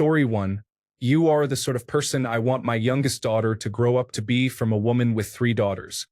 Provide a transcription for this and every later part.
Story 1. You are the sort of person I want my youngest daughter to grow up to be, from a woman with 3 daughters.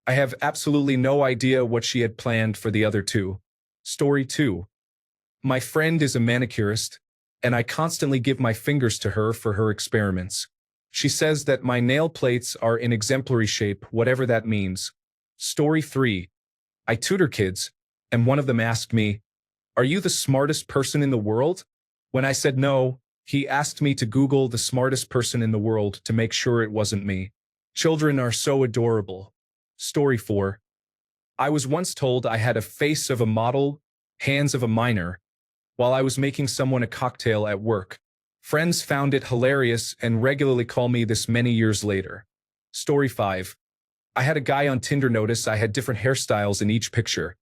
I have absolutely no idea what she had planned for the other 2. Story 2. My friend is a manicurist, and I constantly give my fingers to her for her experiments. She says that my nail plates are in exemplary shape, whatever that means. Story 3. I tutor kids, and one of them asked me, "Are you the smartest person in the world?" When I said no, he asked me to Google the smartest person in the world to make sure it wasn't me. Children are so adorable. Story 4. I was once told I had a face of a model, hands of a miner, while I was making someone a cocktail at work. Friends found it hilarious and regularly call me this many years later. Story 5. I had a guy on Tinder notice I had different hairstyles in each picture.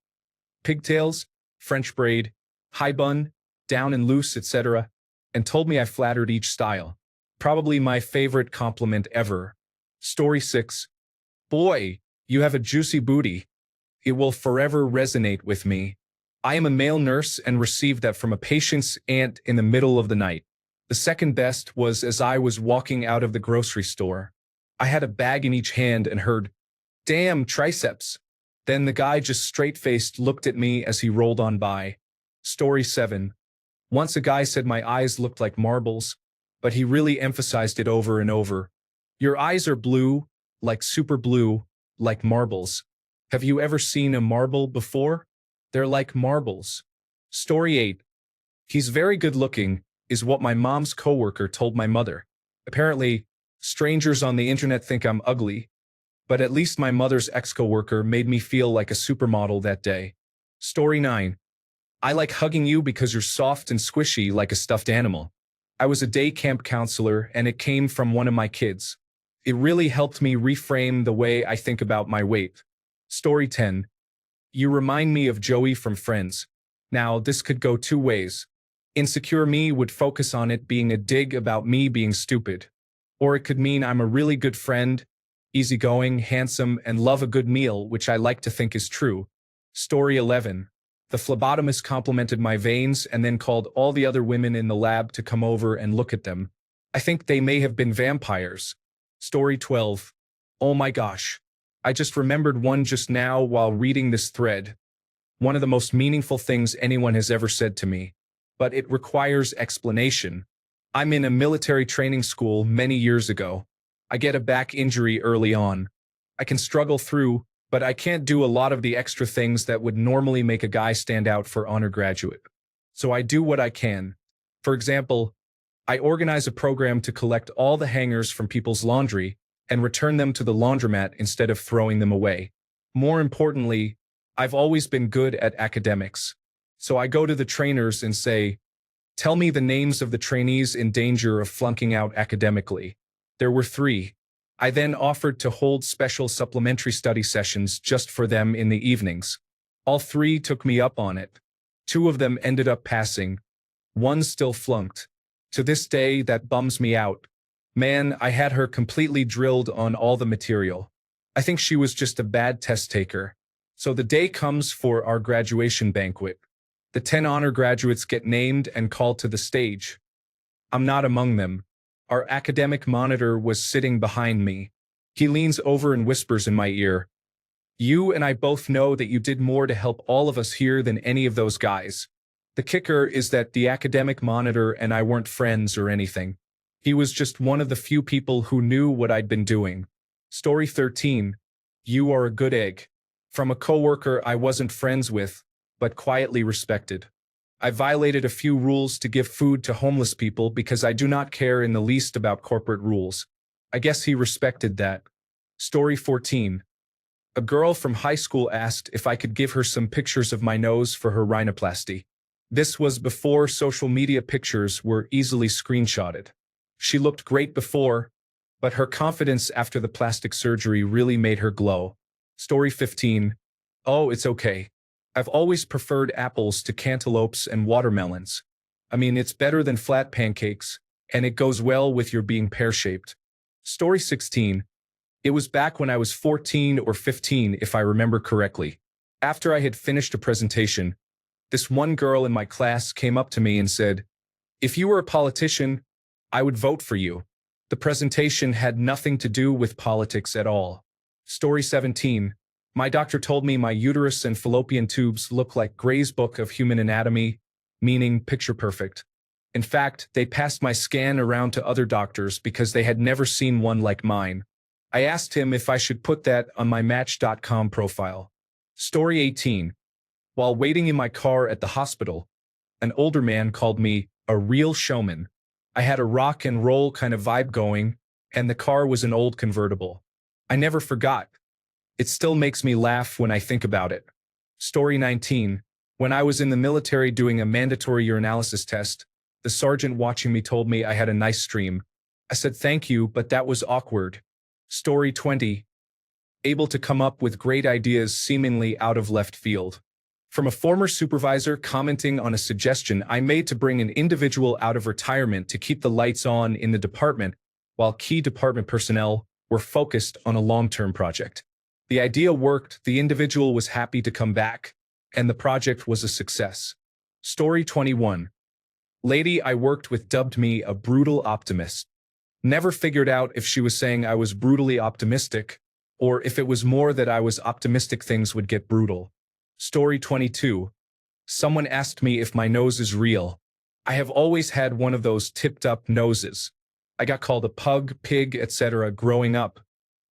Pigtails, French braid, high bun, down and loose, etc., and told me I flattered each style. Probably my favorite compliment ever. Story 6. Boy, you have a juicy booty. It will forever resonate with me. I am a male nurse and received that from a patient's aunt in the middle of the night. The second best was as I was walking out of the grocery store. I had a bag in each hand and heard, "Damn triceps." Then the guy just straight-faced looked at me as he rolled on by. Story 7. Once a guy said my eyes looked like marbles, but he really emphasized it over and over. Your eyes are blue, like super blue, like marbles. Have you ever seen a marble before? They're like marbles. Story 8. He's very good looking, is what my mom's coworker told my mother. Apparently, strangers on the internet think I'm ugly, but at least my mother's ex-coworker made me feel like a supermodel that day. Story 9. I like hugging you because you're soft and squishy like a stuffed animal. I was a day camp counselor and it came from one of my kids. It really helped me reframe the way I think about my weight. Story 10. You remind me of Joey from Friends. Now, this could go 2 ways. Insecure me would focus on it being a dig about me being stupid. Or it could mean I'm a really good friend, easygoing, handsome, and love a good meal, which I like to think is true. Story 11. The phlebotomist complimented my veins and then called all the other women in the lab to come over and look at them. I think they may have been vampires. Story 12. Oh my gosh. I just remembered one just now while reading this thread. One of the most meaningful things anyone has ever said to me. But it requires explanation. I'm in a military training school many years ago. I get a back injury early on. I can struggle through, but I can't do a lot of the extra things that would normally make a guy stand out for honor graduate. So I do what I can. For example, I organize a program to collect all the hangers from people's laundry and return them to the laundromat instead of throwing them away. More importantly, I've always been good at academics. So I go to the trainers and say, "Tell me the names of the trainees in danger of flunking out academically." There were 3. I then offered to hold special supplementary study sessions just for them in the evenings. All 3 took me up on it. 2 of them ended up passing. 1 still flunked. To this day, that bums me out. Man, I had her completely drilled on all the material. I think she was just a bad test taker. So the day comes for our graduation banquet. The 10 honor graduates get named and called to the stage. I'm not among them. Our academic monitor was sitting behind me. He leans over and whispers in my ear, "You and I both know that you did more to help all of us here than any of those guys." The kicker is that the academic monitor and I weren't friends or anything. He was just one of the few people who knew what I'd been doing. Story 13. You are a good egg. From a coworker I wasn't friends with, but quietly respected. I violated a few rules to give food to homeless people because I do not care in the least about corporate rules. I guess he respected that. Story 14. A girl from high school asked if I could give her some pictures of my nose for her rhinoplasty. This was before social media pictures were easily screenshotted. She looked great before, but her confidence after the plastic surgery really made her glow. Story 15. Oh, it's okay. I've always preferred apples to cantaloupes and watermelons. I mean, it's better than flat pancakes, and it goes well with your being pear-shaped. Story 16. It was back when I was 14 or 15, if I remember correctly. After I had finished a presentation, this one girl in my class came up to me and said, "If you were a politician, I would vote for you. The presentation had nothing to do with politics at all. Story 17. My doctor told me my uterus and fallopian tubes look like Gray's Book of Human Anatomy, meaning picture perfect. In fact, they passed my scan around to other doctors because they had never seen one like mine. I asked him if I should put that on my Match.com profile. Story 18. While waiting in my car at the hospital, an older man called me a real showman. I had a rock and roll kind of vibe going, and the car was an old convertible. I never forgot. It still makes me laugh when I think about it. Story 19. When I was in the military doing a mandatory urinalysis test, the sergeant watching me told me I had a nice stream. I said thank you, but that was awkward. Story 20. Able to come up with great ideas seemingly out of left field. From a former supervisor commenting on a suggestion I made to bring an individual out of retirement to keep the lights on in the department while key department personnel were focused on a long-term project. The idea worked, the individual was happy to come back, and the project was a success. Story 21. Lady I worked with dubbed me a brutal optimist. Never figured out if she was saying I was brutally optimistic, or if it was more that I was optimistic things would get brutal. Story 22. Someone asked me if my nose is real. I have always had one of those tipped-up noses. I got called a pug, pig, etc. growing up.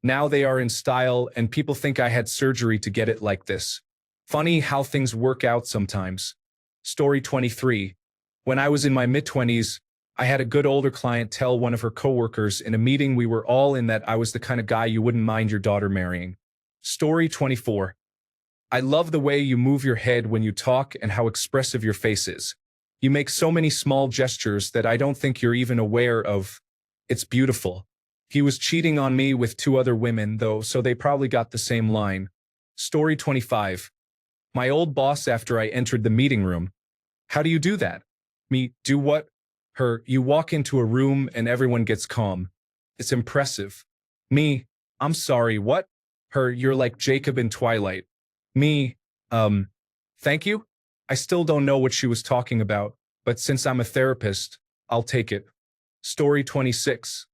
Now they are in style, and people think I had surgery to get it like this. Funny how things work out sometimes. Story 23. When I was in my mid-20s, I had a good older client tell one of her coworkers in a meeting we were all in that I was the kind of guy you wouldn't mind your daughter marrying. Story 24. I love the way you move your head when you talk and how expressive your face is. You make so many small gestures that I don't think you're even aware of. It's beautiful. He was cheating on me with 2 other women, though, so they probably got the same line. Story 25. My old boss after I entered the meeting room. How do you do that? Me, do what? Her, you walk into a room and everyone gets calm. It's impressive. Me, I'm sorry, what? Her, you're like Jacob in Twilight. Me, thank you? I still don't know what she was talking about, but since I'm a therapist, I'll take it. Story 26.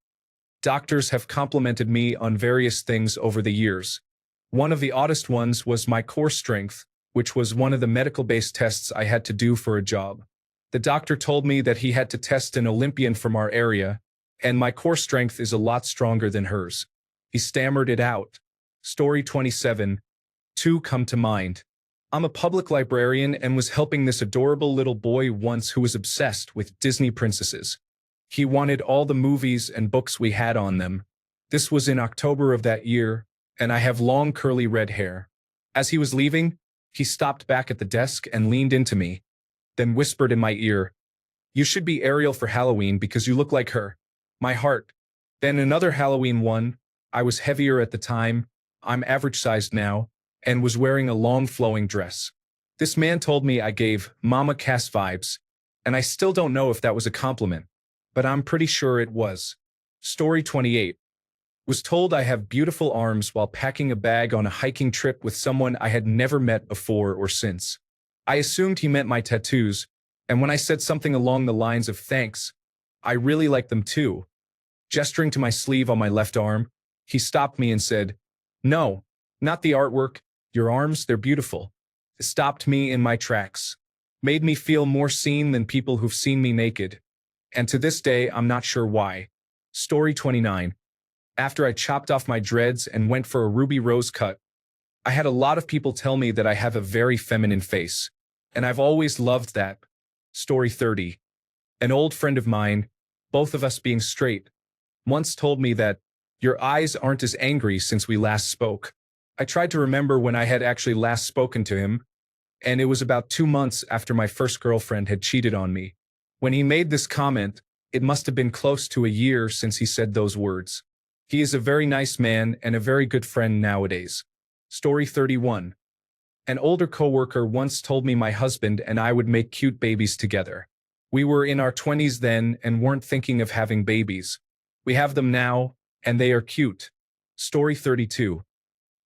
Doctors have complimented me on various things over the years. One of the oddest ones was my core strength, which was one of the medical-based tests I had to do for a job. The doctor told me that he had to test an Olympian from our area, and my core strength is a lot stronger than hers. He stammered it out. Story 27. 2 come to mind. I'm a public librarian and was helping this adorable little boy once who was obsessed with Disney princesses. He wanted all the movies and books we had on them. This was in October of that year, and I have long curly red hair. As he was leaving, he stopped back at the desk and leaned into me, then whispered in my ear, "You should be Ariel for Halloween because you look like her." My heart. Then another Halloween one. I was heavier at the time, I'm average sized now, and was wearing a long flowing dress. This man told me I gave Mama Cass vibes, and I still don't know if that was a compliment, but I'm pretty sure it was. Story 28. Was told I have beautiful arms while packing a bag on a hiking trip with someone I had never met before or since. I assumed he meant my tattoos, and when I said something along the lines of thanks, I really like them too. Gesturing to my sleeve on my left arm, he stopped me and said, "No, not the artwork. Your arms, they're beautiful." It stopped me in my tracks. Made me feel more seen than people who've seen me naked. And to this day, I'm not sure why. Story 29. After I chopped off my dreads and went for a ruby rose cut, I had a lot of people tell me that I have a very feminine face, and I've always loved that. Story 30. An old friend of mine, both of us being straight, once told me that your eyes aren't as angry since we last spoke. I tried to remember when I had actually last spoken to him, and it was about 2 months after my first girlfriend had cheated on me. When he made this comment, it must have been close to a year since he said those words. He is a very nice man and a very good friend nowadays. Story 31. An older coworker once told me my husband and I would make cute babies together. We were in our 20s then and weren't thinking of having babies. We have them now, and they are cute. Story 32.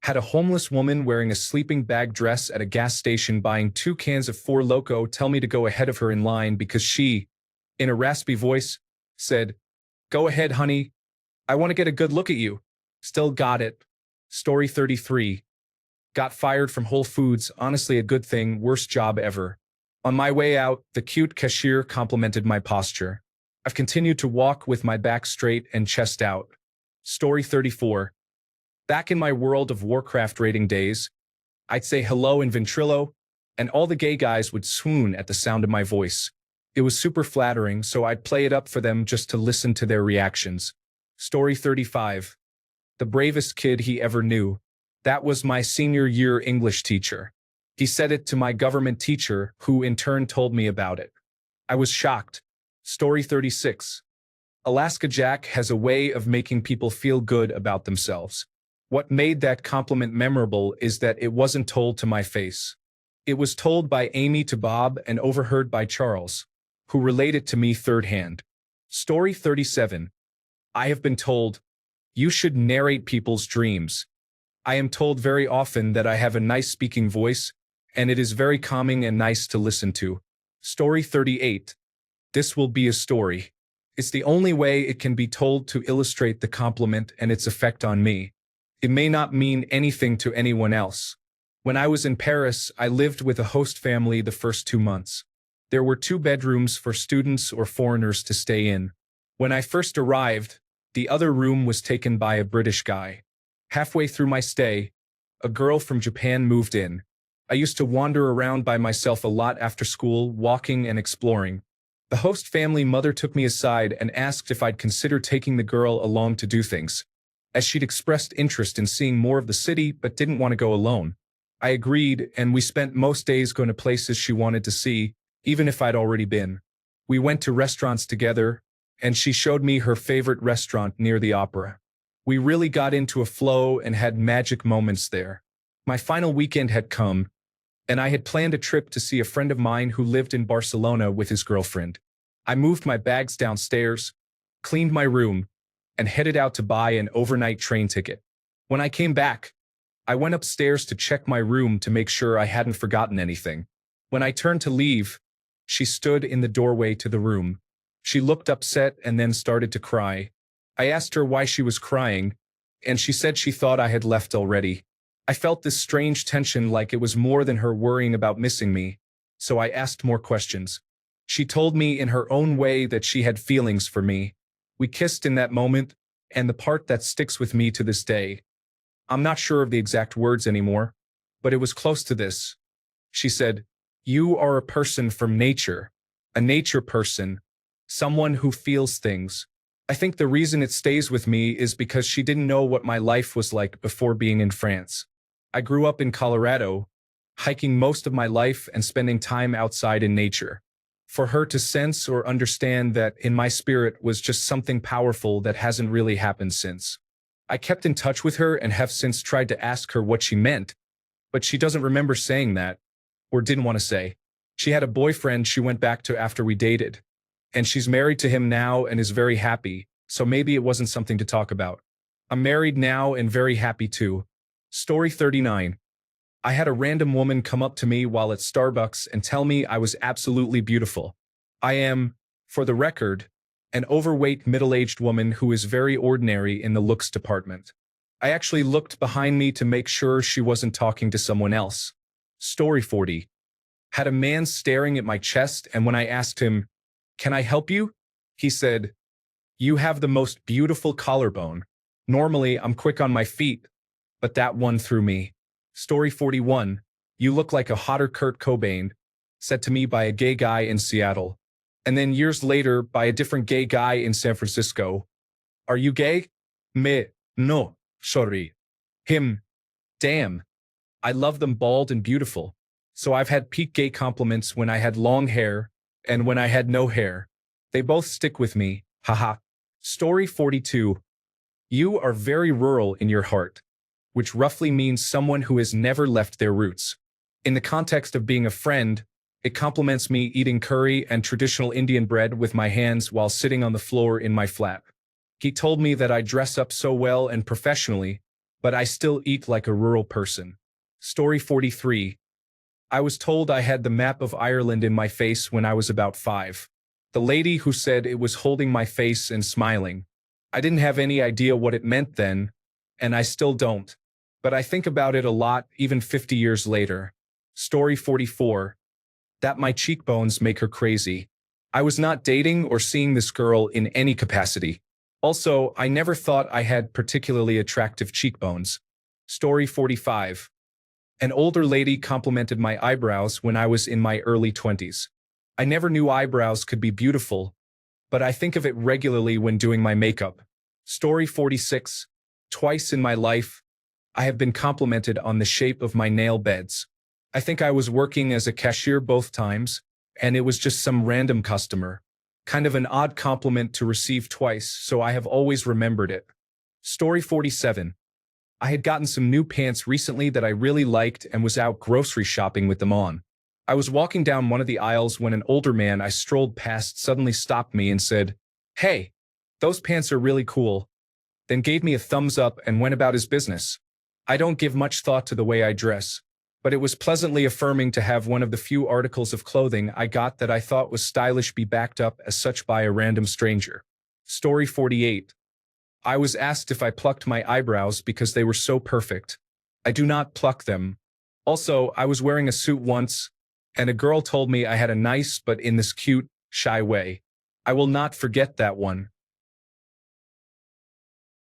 Had a homeless woman wearing a sleeping bag dress at a gas station buying 2 cans of Four Loko tell me to go ahead of her in line because she, in a raspy voice, said, Go ahead, honey. I want to get a good look at you. Still got it. Story 33. Got fired from Whole Foods, honestly a good thing, worst job ever. On my way out, the cute cashier complimented my posture. I've continued to walk with my back straight and chest out. Story 34. Back in my World of Warcraft raiding days, I'd say hello in Ventrilo, and all the gay guys would swoon at the sound of my voice. It was super flattering, so I'd play it up for them just to listen to their reactions. Story 35. The bravest kid he ever knew. That was my senior year English teacher. He said it to my government teacher, who in turn told me about it. I was shocked. Story 36. Alaska Jack has a way of making people feel good about themselves. What made that compliment memorable is that it wasn't told to my face. It was told by Amy to Bob and overheard by Charles, who relayed it to me third hand. Story 37. I have been told, you should narrate people's dreams. I am told very often that I have a nice speaking voice, and it is very calming and nice to listen to. Story 38. This will be a story. It's the only way it can be told to illustrate the compliment and its effect on me. It may not mean anything to anyone else. When I was in Paris, I lived with a host family the first 2 months. There were 2 bedrooms for students or foreigners to stay in. When I first arrived, the other room was taken by a British guy. Halfway through my stay, a girl from Japan moved in. I used to wander around by myself a lot after school, walking and exploring. The host family mother took me aside and asked if I'd consider taking the girl along to do things, as she'd expressed interest in seeing more of the city but didn't want to go alone. I agreed, and we spent most days going to places she wanted to see, even if I'd already been. We went to restaurants together, and she showed me her favorite restaurant near the opera. We really got into a flow and had magic moments there. My final weekend had come, and I had planned a trip to see a friend of mine who lived in Barcelona with his girlfriend. I moved my bags downstairs, cleaned my room, and headed out to buy an overnight train ticket. When I came back, I went upstairs to check my room to make sure I hadn't forgotten anything. When I turned to leave, she stood in the doorway to the room. She looked upset and then started to cry. I asked her why she was crying, and she said she thought I had left already. I felt this strange tension, like it was more than her worrying about missing me, so I asked more questions. She told me in her own way that she had feelings for me. We kissed in that moment, and the part that sticks with me to this day. I'm not sure of the exact words anymore, but it was close to this. She said, "You are a person from nature, a nature person, someone who feels things." I think the reason it stays with me is because she didn't know what my life was like before being in France. I grew up in Colorado, hiking most of my life and spending time outside in nature. For her to sense or understand that in my spirit was just something powerful that hasn't really happened since. I kept in touch with her and have since tried to ask her what she meant, but she doesn't remember saying that, or didn't want to say. She had a boyfriend she went back to after we dated, and she's married to him now and is very happy, so maybe it wasn't something to talk about. I'm married now and very happy too. Story 39. I had a random woman come up to me while at Starbucks and tell me I was absolutely beautiful. I am, for the record, an overweight middle-aged woman who is very ordinary in the looks department. I actually looked behind me to make sure she wasn't talking to someone else. Story 40. Had a man staring at my chest, and when I asked him, "Can I help you?" he said, "You have the most beautiful collarbone." Normally, I'm quick on my feet, but that one threw me. Story 41. You look like a hotter Kurt Cobain, said to me by a gay guy in Seattle. And then years later by a different gay guy in San Francisco. Are you gay? Me. No. Sorry. Him. Damn. I love them bald and beautiful. So I've had peak gay compliments when I had long hair and when I had no hair. They both stick with me. Haha. Story 42. You are very rural in your heart, which roughly means someone who has never left their roots. In the context of being a friend, it compliments me eating curry and traditional Indian bread with my hands while sitting on the floor in my flat. He told me that I dress up so well and professionally, but I still eat like a rural person. Story 43. I was told I had the map of Ireland in my face when I was about 5. The lady who said it was holding my face and smiling. I didn't have any idea what it meant then, and I still don't. But I think about it a lot, even 50 years later. Story 44. That my cheekbones make her crazy. I was not dating or seeing this girl in any capacity. Also, I never thought I had particularly attractive cheekbones. Story 45. An older lady complimented my eyebrows when I was in my early 20s. I never knew eyebrows could be beautiful, but I think of it regularly when doing my makeup. Story 46. Twice in my life, I have been complimented on the shape of my nail beds. I think I was working as a cashier both times, and it was just some random customer. Kind of an odd compliment to receive twice, so I have always remembered it. Story 47. I had gotten some new pants recently that I really liked and was out grocery shopping with them on. I was walking down one of the aisles when an older man I strolled past suddenly stopped me and said, "Hey, those pants are really cool," then gave me a thumbs up and went about his business. I don't give much thought to the way I dress, but it was pleasantly affirming to have one of the few articles of clothing I got that I thought was stylish be backed up as such by a random stranger. Story 48. I was asked if I plucked my eyebrows because they were so perfect. I do not pluck them. Also, I was wearing a suit once, and a girl told me I had a nice but in this cute, shy way. I will not forget that one.